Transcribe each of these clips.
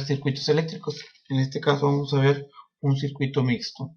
circuitos eléctricos. En este caso vamos a ver un circuito mixto.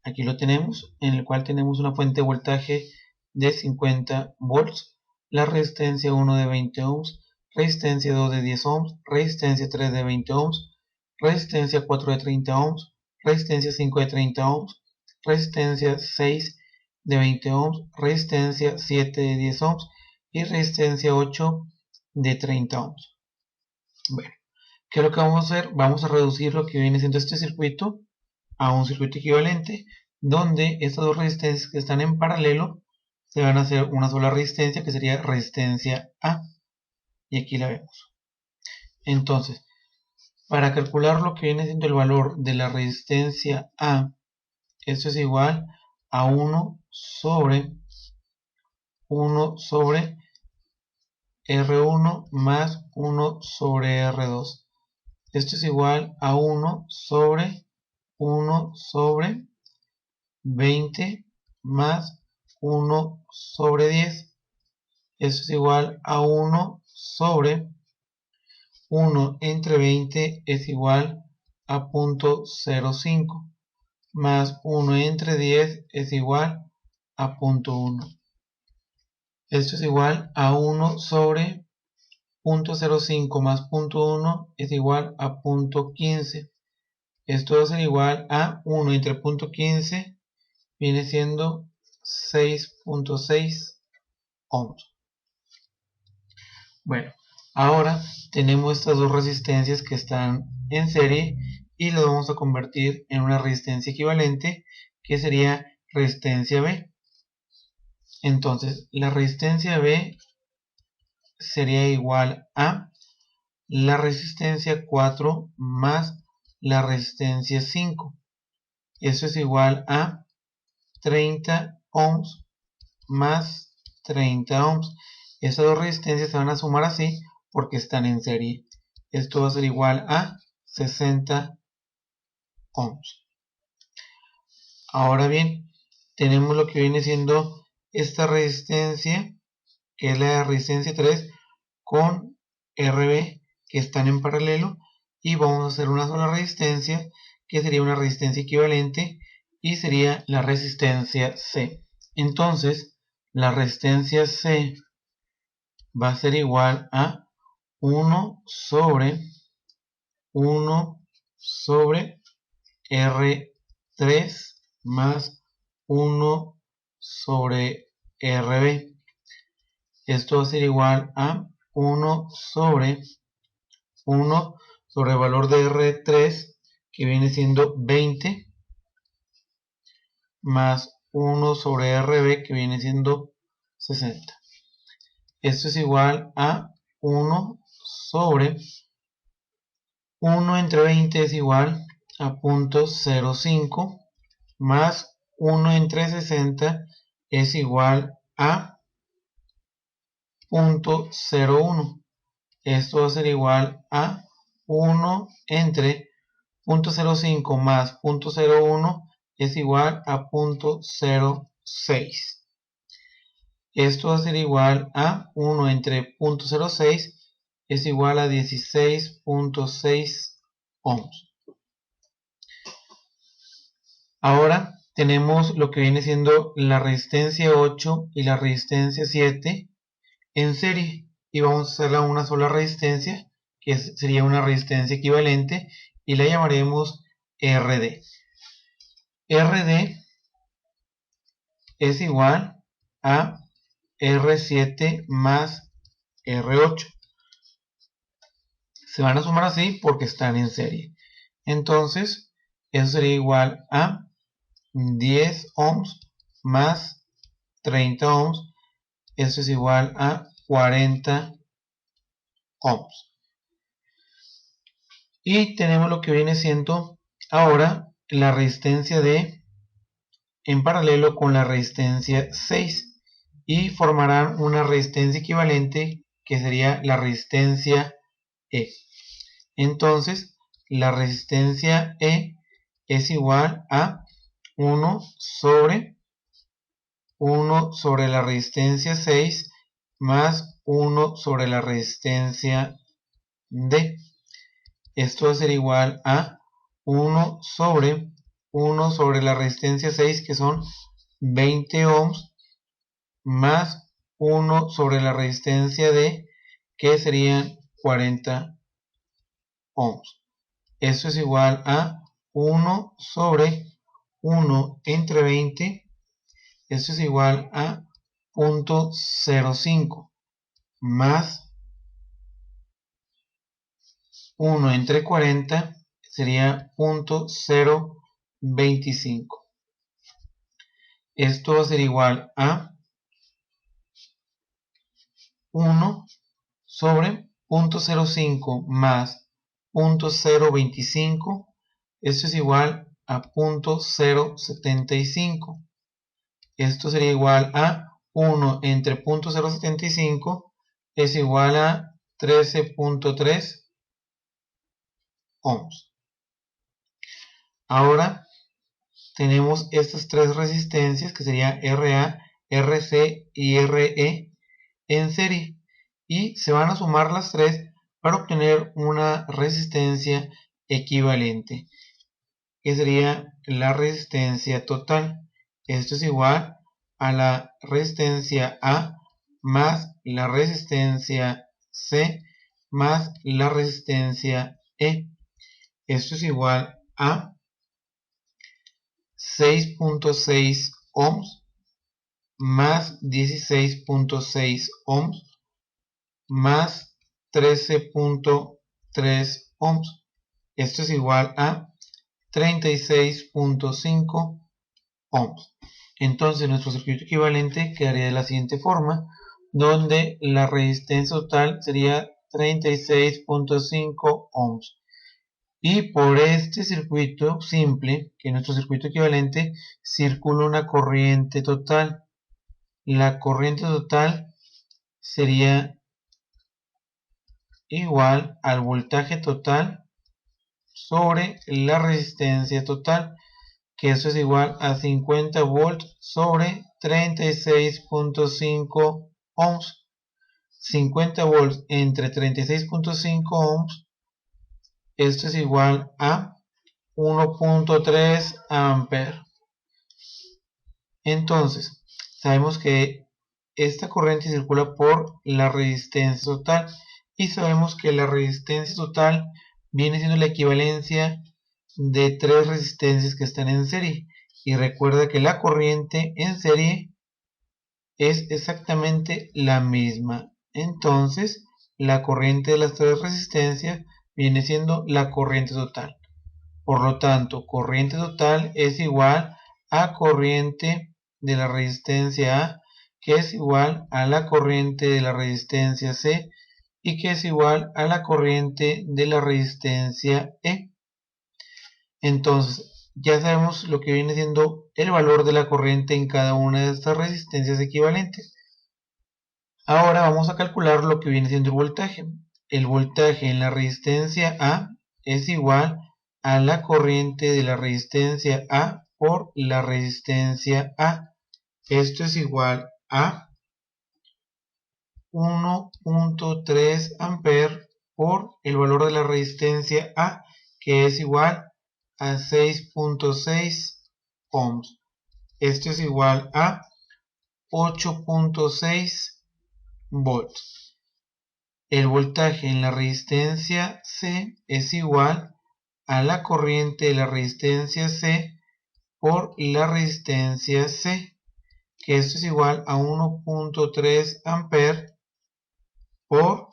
Aquí lo tenemos, en el cual tenemos una fuente de voltaje de 50 volts, la resistencia 1 de 20 ohms, resistencia 2 de 10 ohms, resistencia 3 de 20 ohms, resistencia 4 de 30 ohms, resistencia 5 de 30 ohms, resistencia 6 de 20 ohms, resistencia 7 de 10 ohms y resistencia 8 de 30 ohms. Bueno, ¿qué es lo que vamos a hacer? Vamos a reducir lo que viene siendo este circuito a un circuito equivalente, donde estas dos resistencias que están en paralelo se van a hacer una sola resistencia, que sería resistencia A, y aquí la vemos. Entonces, para calcular lo que viene siendo el valor de la resistencia A, esto es igual a 1 sobre R1 más 1 sobre R2. Esto es igual a 1 sobre 20 más 1 sobre 10. Esto es igual a 1 sobre 1 entre 20 es igual a 0.05 más 1 entre 10 es igual a 0.1. Esto es igual a 1 sobre 0.05 más 0.1 es igual a 0.15. Esto va a ser igual a 1 entre 0.15, viene siendo 6.6 ohms. Bueno, ahora tenemos estas dos resistencias que están en serie y las vamos a convertir en una resistencia equivalente, que sería resistencia B. Entonces, la resistencia B sería igual a la resistencia 4 más la resistencia 5. Eso es igual a 30 ohms más 30 ohms. Esas dos resistencias se van a sumar así porque están en serie. Esto va a ser igual a 60 ohms. Ahora bien, tenemos lo que viene siendo esta resistencia, que es la resistencia 3, con RB, que están en paralelo, y vamos a hacer una sola resistencia, que sería una resistencia equivalente, y sería la resistencia C. Entonces, la resistencia C va a ser igual a 1 sobre R3 más 1 sobre RB. Esto va a ser igual a 1 sobre el valor de R3, que viene siendo 20, más 1 sobre RB, que viene siendo 60. Esto es igual a 1 sobre 1 entre 20 es igual a 0.05 más 1 entre 60 es igual a 0.01. Esto va a ser igual a 1 entre 0.05 más 0.01 es igual a 0.06. Esto va a ser igual a 1 entre 0.06 es igual a 16.6 ohms. Ahora tenemos lo que viene siendo la resistencia 8 y la resistencia 7 en serie, y vamos a hacerla una sola resistencia, que sería una resistencia equivalente, y la llamaremos RD. RD es igual a R7 más R8. Se van a sumar así porque están en serie. Entonces, eso sería igual a 10 ohms más 30 ohms. Eso es igual a 40 ohms. Y tenemos lo que viene siendo ahora la resistencia D en paralelo con la resistencia 6. Y formarán una resistencia equivalente, que sería la resistencia E. Entonces, la resistencia E es igual a 1 sobre la resistencia 6 más 1 sobre la resistencia D. Esto va a ser igual a 1 sobre la resistencia 6, que son 20 ohms, más 1 sobre la resistencia D, que serían 40 ohms. Esto es igual a 1 sobre 1 entre 20. Esto es igual a 0.05 más 1 entre 40 sería 0.025. Esto va a ser igual a 1 sobre 0.05 más 0.025. Esto es igual a 0.075. Esto sería igual a 1 entre 0.075 es igual a 13.3 ohms. Ahora tenemos estas tres resistencias, que sería RA, RC y RE, en serie, y se van a sumar las tres para obtener una resistencia equivalente, que sería la resistencia total. Esto es igual a la resistencia A más la resistencia C más la resistencia E. Esto es igual a 6.6 ohms más 16.6 ohms más 13.3 ohms. Esto es igual a 36.5 ohms. Entonces nuestro circuito equivalente quedaría de la siguiente forma, donde la resistencia total sería 36.5 ohms. Y por este circuito simple, que es nuestro circuito equivalente, circula una corriente total. La corriente total sería igual al voltaje total sobre la resistencia total, que eso es igual a 50 volts sobre 36.5 ohms. 50 volts entre 36.5 ohms, esto es igual a 1.3 amperes. Entonces, sabemos que esta corriente circula por la resistencia total, y sabemos que la resistencia total viene siendo la equivalencia de tres resistencias que están en serie. Y recuerda que la corriente en serie es exactamente la misma. Entonces, la corriente de las tres resistencias viene siendo la corriente total. Por lo tanto, corriente total es igual a corriente de la resistencia A, que es igual a la corriente de la resistencia C, y que es igual a la corriente de la resistencia E. Entonces, ya sabemos lo que viene siendo el valor de la corriente en cada una de estas resistencias equivalentes. Ahora vamos a calcular lo que viene siendo el voltaje. El voltaje en la resistencia A es igual a la corriente de la resistencia A por la resistencia A. Esto es igual a 1.3 amperes por el valor de la resistencia A, que es igual a 6.6 ohms. Esto es igual a 8.6 volts. El voltaje en la resistencia C es igual a la corriente de la resistencia C por la resistencia C, que esto es igual a 1.3 amperes por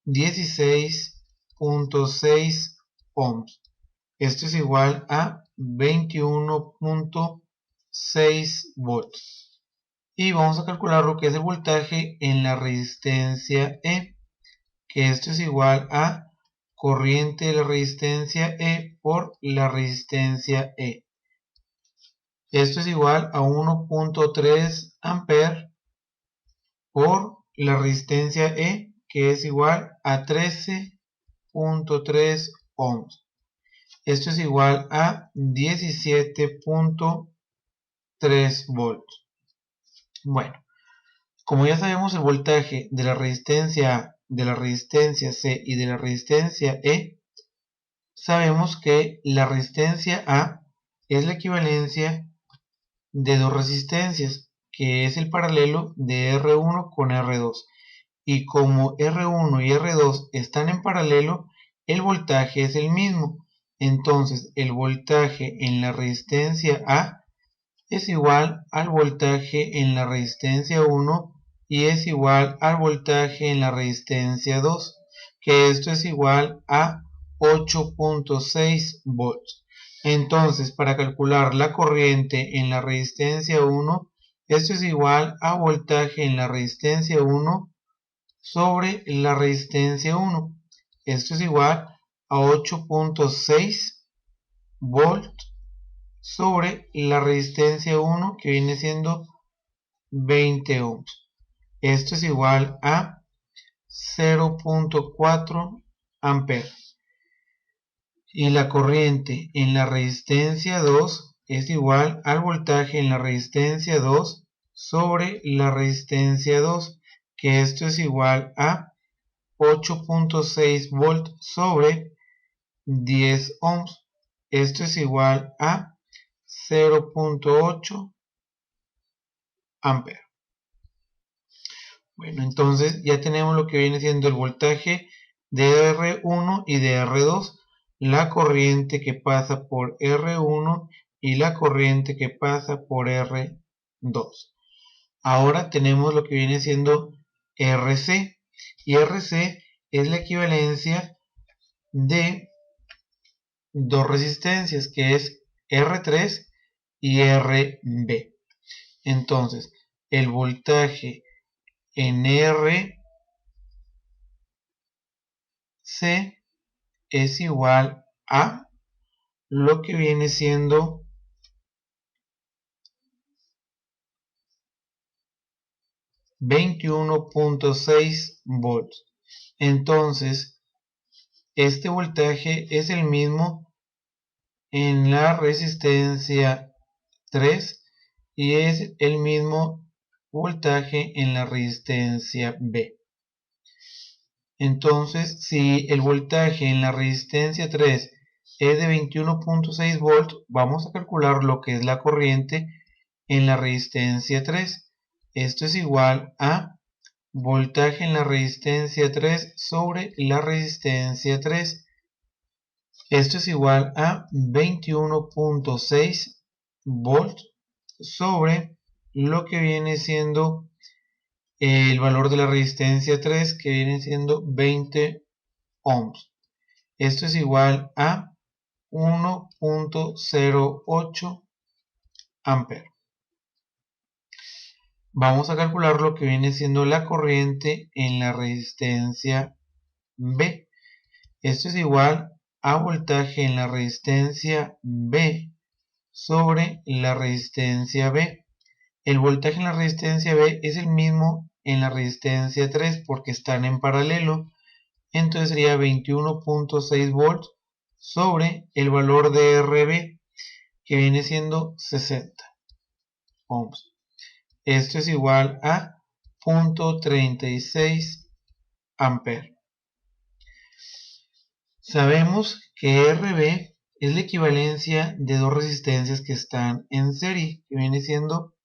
16.6 ohms. Esto es igual a 21.6 volts. Y vamos a calcular lo que es el voltaje en la resistencia E, que esto es igual a corriente de la resistencia E por la resistencia E. Esto es igual a 1.3 amperes por la resistencia E, que es igual a 13.3 ohms. Esto es igual a 17.3 volts. Bueno, como ya sabemos el voltaje de la resistencia A, de la resistencia C y de la resistencia E, sabemos que la resistencia A es la equivalencia de dos resistencias, que es el paralelo de R1 con R2. Y como R1 y R2 están en paralelo, el voltaje es el mismo. Entonces, el voltaje en la resistencia A es igual al voltaje en la resistencia 1 y es igual al voltaje en la resistencia 2, que esto es igual a 8.6 volts. Entonces, para calcular la corriente en la resistencia 1, esto es igual a voltaje en la resistencia 1 sobre la resistencia 1. Esto es igual a 8.6 volts sobre la resistencia 1, que viene siendo 20 ohms. Esto es igual a 0.4 amperes. Y la corriente en la resistencia 2 es igual al voltaje en la resistencia 2 sobre la resistencia 2, que esto es igual a 8.6 volts sobre 10 ohms. Esto es igual a 0.8 amperes. Bueno, entonces ya tenemos lo que viene siendo el voltaje de R1 y de R2, la corriente que pasa por R1 y la corriente que pasa por R2. Ahora tenemos lo que viene siendo RC, y RC es la equivalencia de dos resistencias, que es R3 y RB. Entonces, el voltaje en RC es igual a lo que viene siendo 21.6 volts. Entonces, este voltaje es el mismo en la resistencia 3 y es el mismo voltaje en la resistencia B. Entonces, si el voltaje en la resistencia 3 es de 21.6 volts, vamos a calcular lo que es la corriente en la resistencia 3. Esto es igual a voltaje en la resistencia 3 sobre la resistencia 3. Esto es igual a 21.6 volts sobre lo que viene siendo el valor de la resistencia 3, que viene siendo 20 ohms. Esto es igual a 1.08 amperes. Vamos a calcular lo que viene siendo la corriente en la resistencia B. Esto es igual a voltaje en la resistencia B sobre la resistencia B. El voltaje en la resistencia B es el mismo en la resistencia 3 porque están en paralelo. Entonces sería 21.6 volts sobre el valor de RB, que viene siendo 60 ohms. Esto es igual a 0.36 amperes. Sabemos que RB es la equivalencia de dos resistencias que están en serie, que viene siendo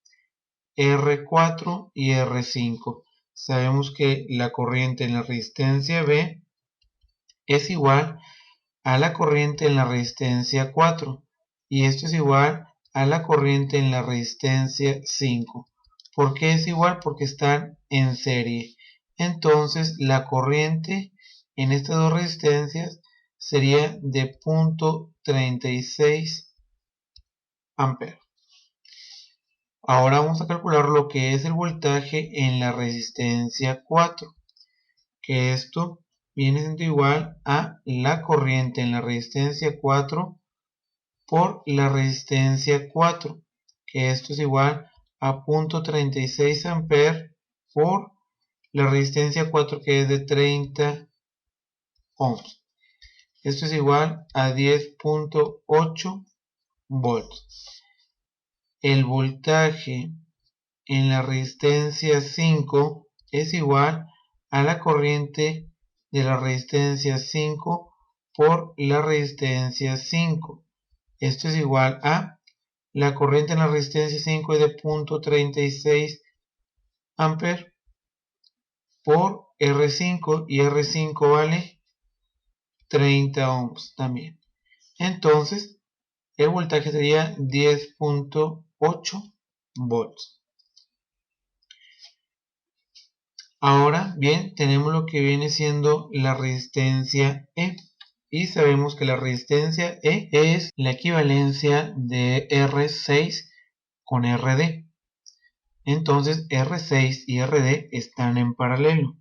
R4 y R5. Sabemos que la corriente en la resistencia B es igual a la corriente en la resistencia 4, y esto es igual a la corriente en la resistencia 5. ¿Por qué es igual? Porque están en serie. Entonces la corriente en estas dos resistencias sería de 0.36 amperes. Ahora vamos a calcular lo que es el voltaje en la resistencia 4, que esto viene siendo igual a la corriente en la resistencia 4 por la resistencia 4, que esto es igual a 0.36 amperes por la resistencia 4, que es de 30 ohms. Esto es igual a 10.8 volts. El voltaje en la resistencia 5 es igual a la corriente de la resistencia 5 por la resistencia 5. Esto es igual a la corriente en la resistencia 5 es de 0.36 amperes por R5 y R5 vale 30 ohms también. Entonces el voltaje sería 10.8 volts. Ahora bien, tenemos lo que viene siendo la resistencia E. Y sabemos que la resistencia E es la equivalencia de R6 con RD. Entonces R6 y RD están en paralelo.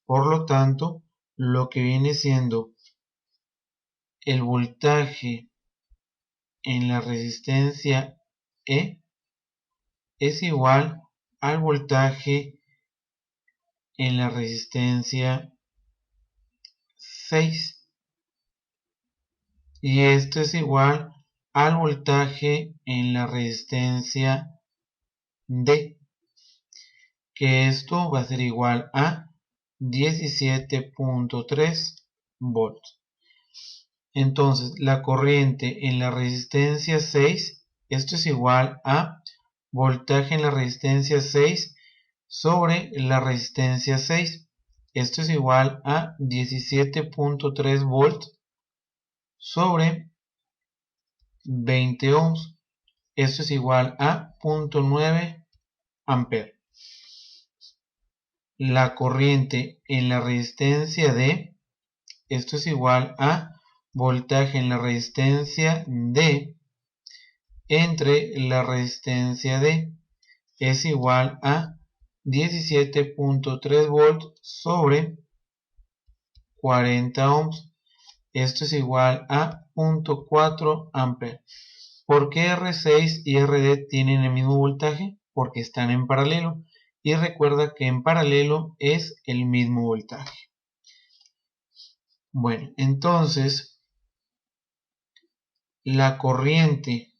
Por lo tanto, lo que viene siendo el voltaje en la resistencia E es igual al voltaje en la resistencia 6. Y esto es igual al voltaje en la resistencia D, que esto va a ser igual a 17.3 volts. Entonces la corriente en la resistencia 6, esto es igual a voltaje en la resistencia 6 sobre la resistencia 6. Esto es igual a 17.3 volts sobre 20 ohms. Esto es igual a 0.9 amperes. La corriente en la resistencia D, esto es igual a voltaje en la resistencia D entre la resistencia D, es igual a 17.3 volts sobre 40 ohms. Esto es igual a 0.4 amperes. ¿Por qué R6 y RD tienen el mismo voltaje? Porque están en paralelo. Y recuerda que en paralelo es el mismo voltaje. Bueno, entonces la corriente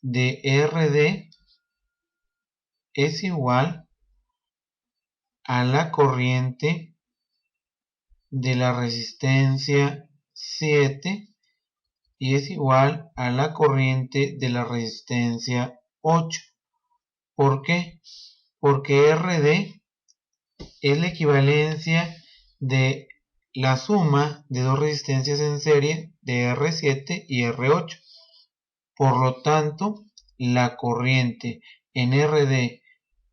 de RD es igual a la corriente de la resistencia 7 y es igual a la corriente de la resistencia 8. ¿Por qué? Porque RD es la equivalencia de la suma de dos resistencias en serie de R7 y R8. Por lo tanto, la corriente en RD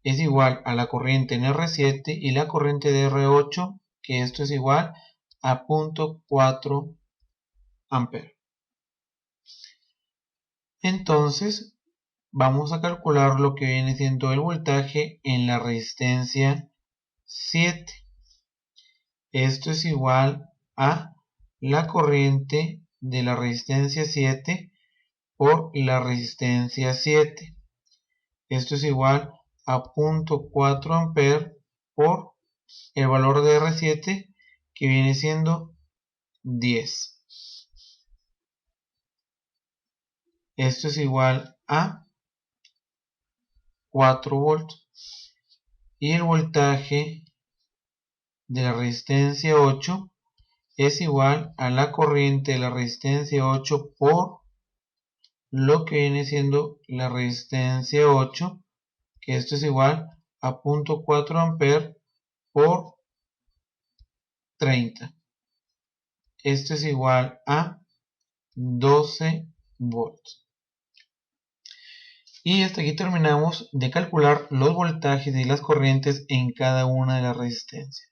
es igual a la corriente en R7 y la corriente de R8, que esto es igual a 0.4 amperes. Entonces, vamos a calcular lo que viene siendo el voltaje en la resistencia 7. Esto es igual a la corriente de la resistencia 7 por la resistencia 7. Esto es igual a 0.4 amperes por el valor de R7, que viene siendo 10. Esto es igual a 4 volts. Y el voltaje de la resistencia 8 es igual a la corriente de la resistencia 8 por lo que viene siendo la resistencia 8, que esto es igual a 0.4 amperes por 30. Esto es igual a 12 volts. Y hasta aquí terminamos de calcular los voltajes y las corrientes en cada una de las resistencias.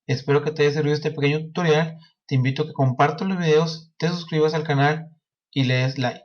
Espero que te haya servido este pequeño tutorial. Te invito a que compartas los videos, te suscribas al canal y le des like.